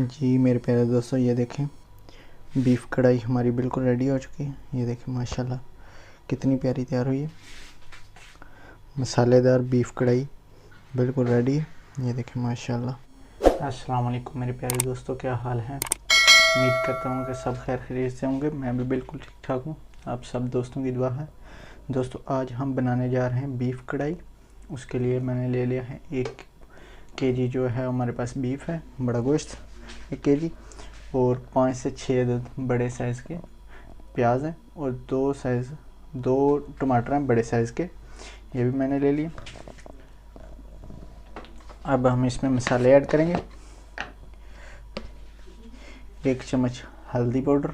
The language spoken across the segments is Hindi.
जी मेरे प्यारे दोस्तों, ये देखें बीफ कढ़ाई हमारी बिल्कुल रेडी हो चुकी है। ये देखें माशाल्लाह कितनी प्यारी तैयार हुई है। मसालेदार बीफ कढ़ाई बिल्कुल रेडी है। ये देखें माशाल्लाह। अस्सलाम वालेकुम मेरे प्यारे दोस्तों, क्या हाल है? उम्मीद करता हूँ कि सब खैर खैरियत से होंगे। मैं भी बिल्कुल ठीक ठाक हूँ। आप सब दोस्तों की दुआ है। दोस्तों आज हम बनाने जा रहे हैं बीफ कढ़ाई। उसके लिए मैंने ले लिया है 1 केजी जो है हमारे पास बीफ है, बड़ा गोश्त 1 केजी, और 5 से 6 अदद बड़े साइज़ के प्याज हैं और 2 टमाटर हैं बड़े साइज़ के, ये भी मैंने ले लिए। अब हम इसमें मसाले ऐड करेंगे। 1 चम्मच हल्दी पाउडर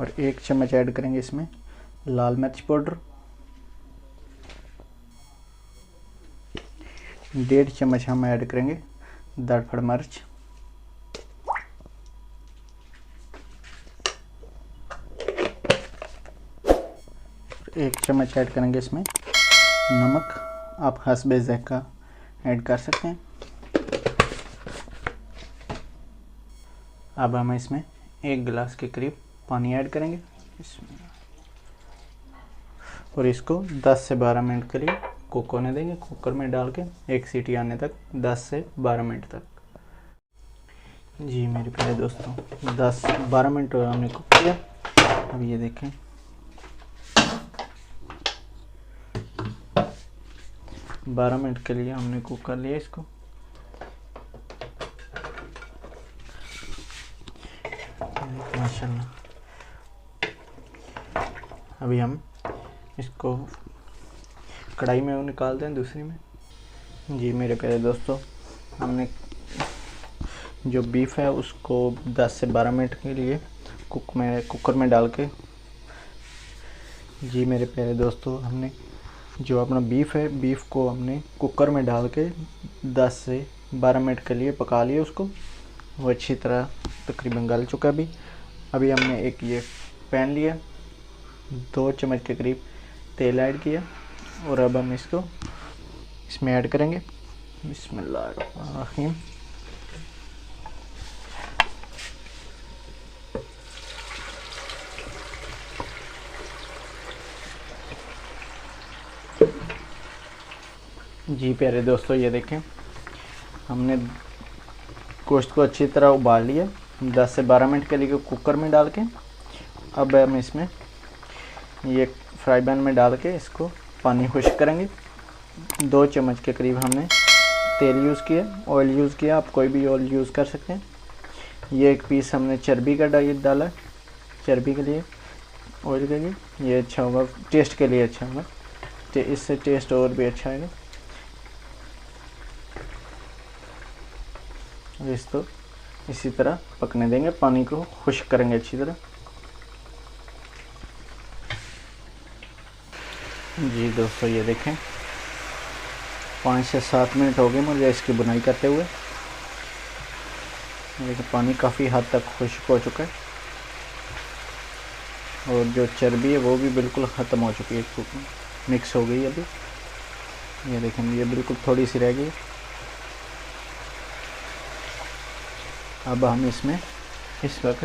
और 1 चम्मच ऐड करेंगे इसमें लाल मिर्च पाउडर, 1.5 चम्मच हम ऐड करेंगे दाड़फड़ मिर्च, 1 चम्मच ऐड करेंगे इसमें नमक। आप हस्बे ज़ायक़ा ऐड कर सकते हैं। अब हम इसमें 1 गिलास के करीब पानी ऐड करेंगे इसमें, और इसको 10 से 12 मिनट के लिए कुक होने देंगे। कुकर में डाल के 1 सीटी आने तक 10 से 12 मिनट तक। जी मेरे प्यारे दोस्तों, 10-12 मिनट हमने कुक किया। अब ये देखें 12 मिनट के लिए हमने कुक कर लिया इसको। माशाल्लाह। अभी हम इसको कढ़ाई में निकालते हैं दूसरी में। जी मेरे प्यारे दोस्तों, हमने जो बीफ है उसको 10 से 12 मिनट के लिए कुकर में डाल के, जी मेरे प्यारे दोस्तों, हमने जो अपना बीफ है, बीफ को हमने कुकर में डाल के 10 से 12 मिनट के लिए पका लिया उसको। वो अच्छी तरह तकरीबन गल चुका भी। अभी हमने एक ये पैन लिया, 2 चम्मच के करीब तेल ऐड किया और अब हम इसको इसमें ऐड करेंगे। बिस्मिल्लाहिर्रहमानिर्रहीम। जी प्यारे दोस्तों, ये देखें हमने गोश्त को अच्छी तरह उबाल लिया 10 से 12 मिनट के लिए कुकर में डाल के। अब हम इसमें ये फ्राई पैन में डाल के इसको पानी खुश्क करेंगे। 2 चम्मच के करीब हमने तेल यूज़ किया, ऑयल यूज़ किया, आप कोई भी ऑयल यूज़ कर सकते हैं। ये 1 पीस हमने चर्बी का डाला, चर्बी के लिए, ऑयल के लिए ये अच्छा होगा, टेस्ट के लिए अच्छा होगा, इससे टेस्ट और भी अच्छा आएगा। इसको इसी तरह पकने देंगे, पानी को खुश्क करेंगे अच्छी तरह। जी दोस्तों, ये देखें 5 से 7 मिनट हो गए मुझे इसकी बुनाई करते हुए। देखिए पानी काफ़ी हद तक खुश्क हो चुका है और जो चर्बी है वो भी बिल्कुल ख़त्म हो चुकी है, मिक्स हो गई अभी। ये देखें ये बिल्कुल थोड़ी सी रह गई। अब हम इसमें इस वक्त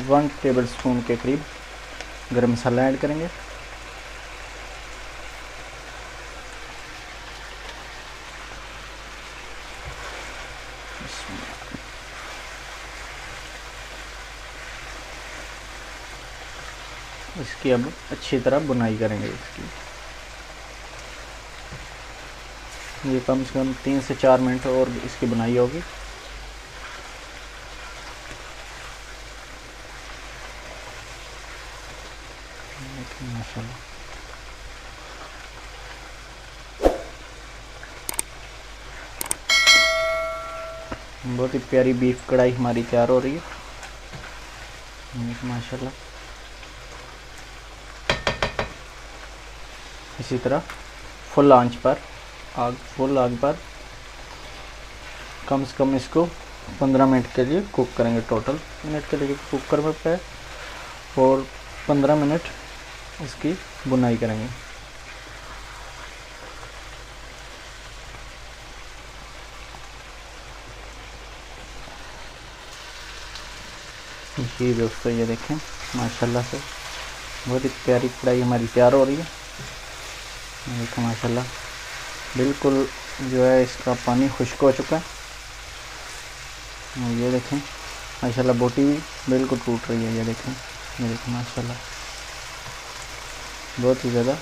1 टेबल स्पून के करीब गरम मसाला ऐड करेंगे। इसकी अब अच्छी तरह बुनाई करेंगे इसकी। ये कम से कम 3 से 4 मिनट और इसकी बुनाई होगी। माशाल्लाह बहुत ही प्यारी बीफ कढ़ाई हमारी तैयार हो रही है माशाल्लाह। इसी तरह फुल आंच पर फुल आग पर कम से कम इसको 15 मिनट के लिए कुक करेंगे। टोटल मिनट के लिए कुकर में पे और 15 मिनट इसकी बुनाई करेंगे। जी दोस्तों, ये देखें माशाल्लाह से बहुत ही प्यारी कढ़ाई हमारी तैयार हो रही है। ये देखें माशाल्लाह, बिल्कुल जो है इसका पानी खुश्क हो चुका है। ये देखें माशाल्लाह, बोटी भी बिल्कुल टूट रही है। ये देखें माशाल्लाह, बहुत ही ज़्यादा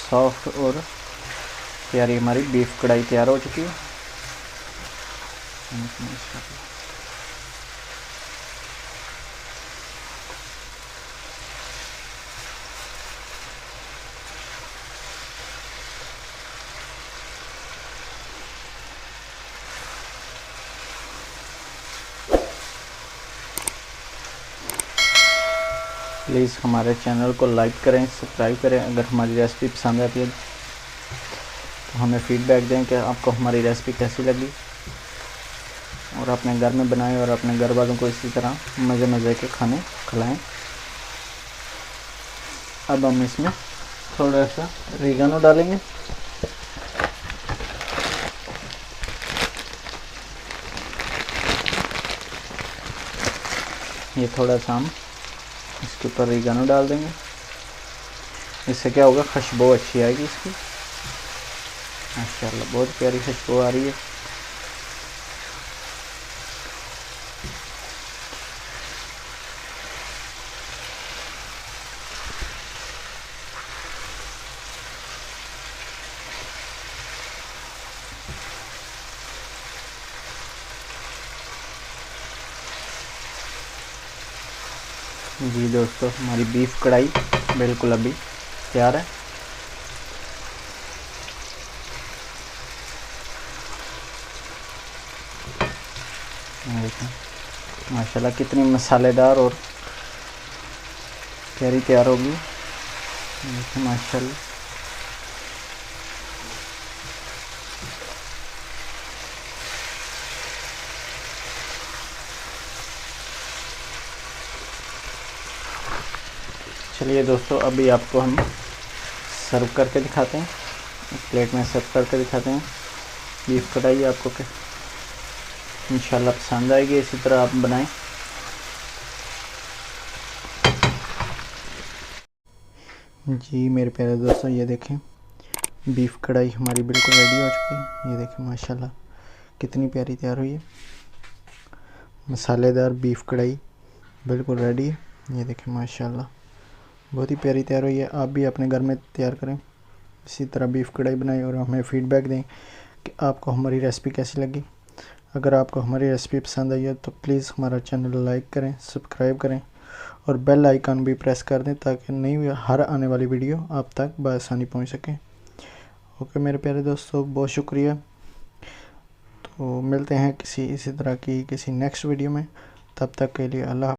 सॉफ्ट और प्यारी हमारी बीफ कढ़ाई तैयार हो चुकी है। प्लीज़ हमारे चैनल को लाइक करें, सब्सक्राइब करें। अगर हमारी रेसिपी पसंद आती है तो हमें फीडबैक दें कि आपको हमारी रेसिपी कैसी लगी, और अपने घर में बनाएं और अपने घर वालों को इसी तरह मज़े के खाने खिलाएं। अब हम इसमें थोड़ा सा ऑरिगेनो डालेंगे। ये थोड़ा सा हम इसके ऊपर ऑरिगेनो डाल देंगे। इससे क्या होगा, खुशबू अच्छी आएगी इसकी। माशाल्लाह बहुत प्यारी खुशबू आ रही है। जी दोस्तों, हमारी बीफ कढ़ाई बिल्कुल अभी तैयार है। देखें माशाल्लाह कितनी मसालेदार और प्यारी तैयार होगी। देखें माशाल्लाह, चलिए दोस्तों, अभी आपको हम सर्व करके दिखाते हैं। एक प्लेट में सर्व करके दिखाते हैं। बीफ कढ़ाई आपको इंशाल्लाह पसंद आएगी, इसी तरह आप बनाएं। जी मेरे प्यारे दोस्तों, ये देखें बीफ कढ़ाई हमारी बिल्कुल रेडी हो चुकी है। ये देखें माशाल्लाह कितनी प्यारी तैयार हुई है। मसालेदार बीफ कढ़ाई बिल्कुल रेडी है। ये देखें माशाल्लाह बहुत ही प्यारी तैयार हुई है। आप भी अपने घर में तैयार करें, इसी तरह बीफ कढ़ाई बनाएं और हमें फ़ीडबैक दें कि आपको हमारी रेसिपी कैसी लगी। अगर आपको हमारी रेसिपी पसंद आई है तो प्लीज़ हमारा चैनल लाइक करें, सब्सक्राइब करें और बेल आइकन भी प्रेस कर दें ताकि नई हर आने वाली वीडियो आप तक बआसानी पहुंच सके। ओके मेरे प्यारे दोस्तों, बहुत शुक्रिया। तो मिलते हैं किसी इसी तरह की किसी नेक्स्ट वीडियो में। तब तक के लिए अल्लाह।